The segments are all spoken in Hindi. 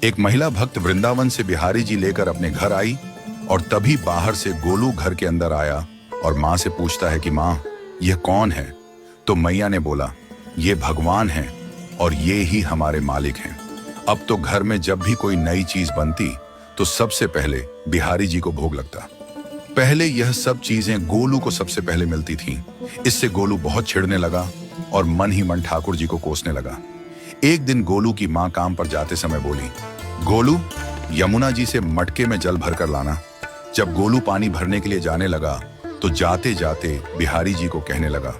एक महिला भक्त वृंदावन से बिहारी जी लेकर अपने घर आई और तभी बाहर से गोलू घर के अंदर आया और माँ से पूछता है कि माँ, यह कौन है? तो मैया ने बोला, ये भगवान हैं और ये ही हमारे मालिक हैं। अब तो घर में जब भी कोई नई चीज बनती तो सबसे पहले बिहारी जी को भोग लगता। पहले यह सब चीजें गोलू को सबसे पहले मिलती थीं। इससे गोलू बहुत चिढ़ने लगा और मन ही मन ठाकुर जी को कोसने लगा। एक दिन गोलू की माँ काम पर जाते समय बोली, गोलू, यमुना जी से मटके में जल भर कर लाना। जब गोलू पानी भरने के लिए जाने लगा तो जाते जाते बिहारी जी को कहने लगा,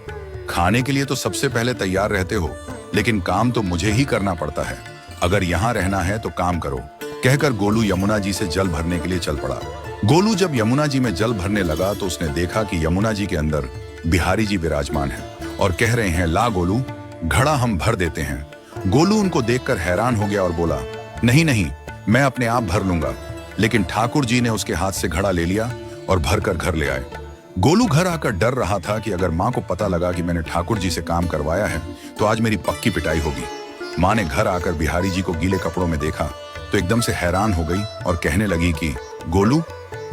खाने के लिए तो सबसे पहले तैयार रहते हो, लेकिन काम तो मुझे ही करना पड़ता है। अगर यहाँ रहना है तो काम करो। कहकर गोलू यमुना जी से जल भरने के लिए चल पड़ा। गोलू जब यमुना जी में जल भरने लगा तो उसने देखा कि यमुना जी के अंदर बिहारी जी विराजमान हैं और कह रहे हैं, ला गोलू, घड़ा हम भर देते हैं। गोलू उनको देखकर हैरान हो गया और बोला, नहीं नहीं, मैं अपने आप भर लूंगा। लेकिन ठाकुर जी ने उसके हाथ से घड़ा ले लिया और भरकर घर ले आए। गोलू घर आकर डर रहा था कि अगर माँ को पता लगा कि मैंने ठाकुर जी से काम करवाया है तो आज मेरी पक्की पिटाई होगी। माँ ने घर आकर बिहारी जी को गीले कपड़ों में देखा तो एकदम से हैरान हो गई और कहने लगी कि गोलू,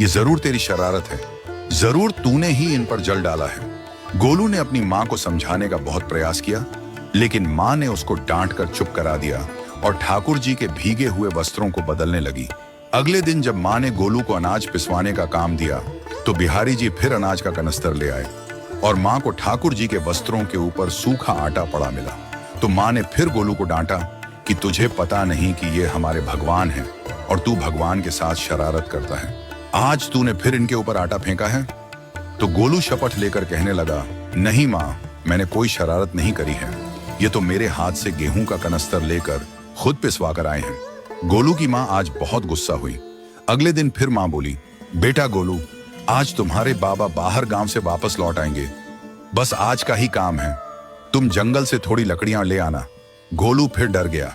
ये जरूर तेरी शरारत है, जरूर तूने ही इन पर जल डाला है। गोलू ने अपनी माँ को समझाने का बहुत प्रयास किया, लेकिन माँ ने उसको डांट कर चुप करा दिया और ठाकुर जी के भीगे हुए वस्त्रों को बदलने लगी। अगले दिन जब माँ ने गोलू को अनाज पिसवाने का काम दिया तो बिहारी जी फिर अनाज का कनस्तर ले आए और माँ को ठाकुर जी के वस्त्रों के ऊपर सूखा आटा पड़ा मिला। तो माँ ने फिर गोलू को डांटा कि तुझे पता नहीं कि ये हमारे भगवान हैं और तू भगवान के साथ शरारत करता है। आज तूने फिर इनके ऊपर आटा फेंका है। तो गोलू शपथ लेकर कहने लगा, नहीं माँ, मैंने कोई शरारत नहीं करी है। ये तो मेरे हाथ से गेहूं का कनस्तर लेकर खुद पिसवा कर आए हैं। गोलू की माँ आज बहुत गुस्सा हुई। अगले दिन फिर माँ बोली, बेटा गोलू, आज तुम्हारे बाबा बाहर गांव से वापस लौट आएंगे। बस आज का ही काम है, तुम जंगल से थोड़ी लकड़ियां ले आना। गोलू फिर डर गया,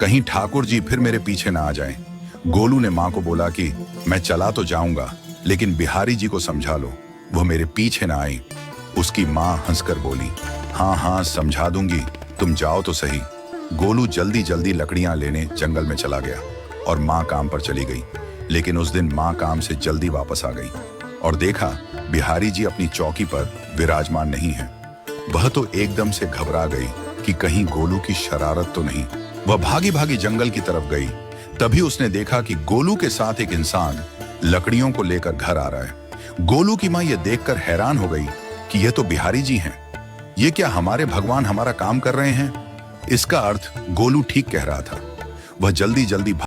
कहीं ठाकुर जी फिर मेरे पीछे ना आ जाएं। गोलू ने माँ को बोला कि मैं चला तो जाऊंगा, लेकिन बिहारी जी को समझा लो, वो मेरे पीछे ना आए। उसकी माँ हंसकर बोली, हाँ हाँ समझा दूंगी, तुम जाओ तो सही। गोलू जल्दी जल्दी लकड़ियां लेने जंगल में चला गया और माँ काम पर चली गई। लेकिन उस दिन माँ काम से जल्दी वापस आ गई और देखा बिहारी जी अपनी चौकी पर विराजमान नहीं है। वह तो एकदम से घबरा गई कि कहीं गोलू की शरारत तो नहीं। वह भागी भागी जंगल की तरफ गई। तभी उसने देखा कि गोलू के साथ एक इंसान लकड़ियों को लेकर घर आ रहा है। गोलू की माँ यह देखकर हैरान हो गई कि यह तो बिहारी जी हैं। ये क्या हमारे भगवान हमारा काम कर रहे हैं? इसका अर्थ गोलू ठीक कह रहा था। वह जल्दी जल्दी